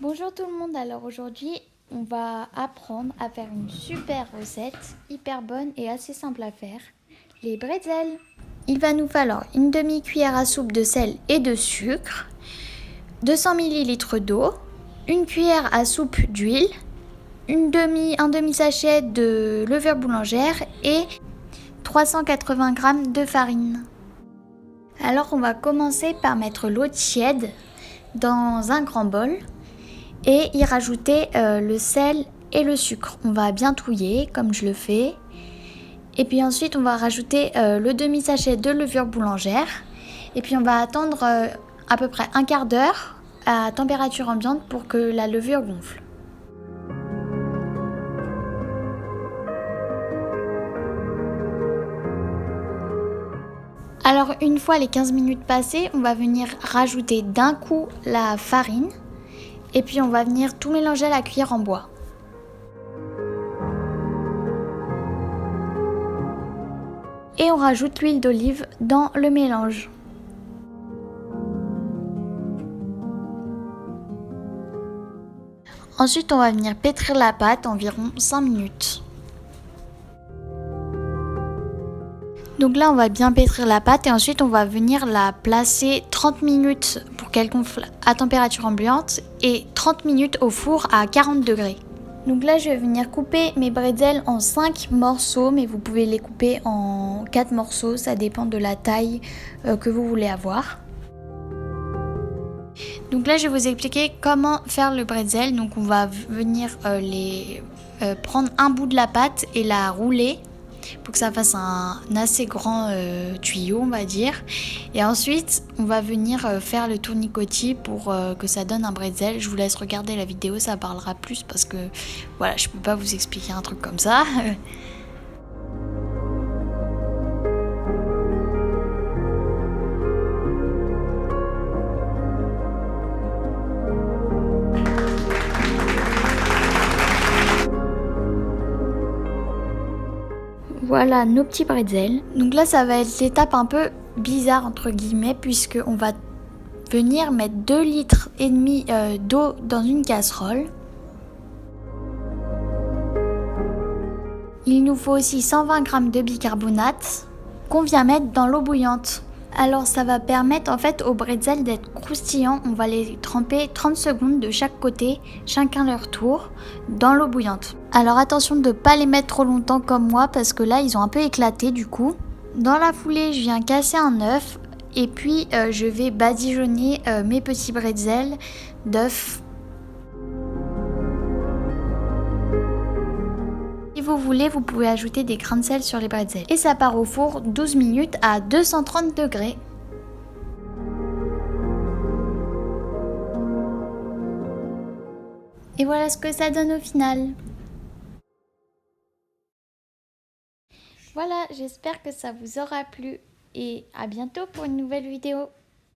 Bonjour tout le monde, alors aujourd'hui on va apprendre à faire une super recette, hyper bonne et assez simple à faire, les bretzels. Il va nous falloir une demi-cuillère à soupe de sel et de sucre, 200 ml d'eau, une cuillère à soupe d'huile, un demi-sachet de levure boulangère et 380 g de farine. Alors on va commencer par mettre l'eau tiède dans un grand bol et y rajouter le sel et le sucre. On va bien touiller comme je le fais. Et puis ensuite on va rajouter le demi-sachet de levure boulangère. Et puis on va attendre à peu près un quart d'heure à température ambiante pour que la levure gonfle. Alors une fois les 15 minutes passées, on va venir rajouter d'un coup la farine. Et puis on va venir tout mélanger à la cuillère en bois. Et on rajoute l'huile d'olive dans le mélange. Ensuite, on va venir pétrir la pâte environ 5 minutes. Donc là, on va bien pétrir la pâte et ensuite on va venir la placer 30 minutes pour qu'elle gonfle à température ambiante et 30 minutes au four à 40 degrés. Donc là, je vais venir couper mes bretzels en 5 morceaux, mais vous pouvez les couper en 4 morceaux, ça dépend de la taille que vous voulez avoir. Donc là, je vais vous expliquer comment faire le bretzel. Donc on va venir prendre un bout de la pâte et la rouler pour que ça fasse un assez grand tuyau, on va dire. Et ensuite, on va venir faire le tournicotis pour que ça donne un bretzel. Je vous laisse regarder la vidéo, ça parlera plus parce que voilà, je peux pas vous expliquer un truc comme ça. Voilà nos petits bretzels. Donc là, ça va être l'étape un peu bizarre entre guillemets puisque on va venir mettre 2,5 litres d'eau dans une casserole. Il nous faut aussi 120 g de bicarbonate qu'on vient mettre dans l'eau bouillante. Alors ça va permettre en fait aux bretzels d'être croustillants. On va les tremper 30 secondes de chaque côté, chacun leur tour, dans l'eau bouillante. Alors attention de ne pas les mettre trop longtemps comme moi parce que là ils ont un peu éclaté du coup. Dans la foulée, je viens casser un œuf et puis je vais badigeonner mes petits bretzels d'œufs. Si vous voulez, vous pouvez ajouter des grains de sel sur les bretzels. Et ça part au four 12 minutes à 230 degrés. Et voilà ce que ça donne au final. Voilà, j'espère que ça vous aura plu et à bientôt pour une nouvelle vidéo.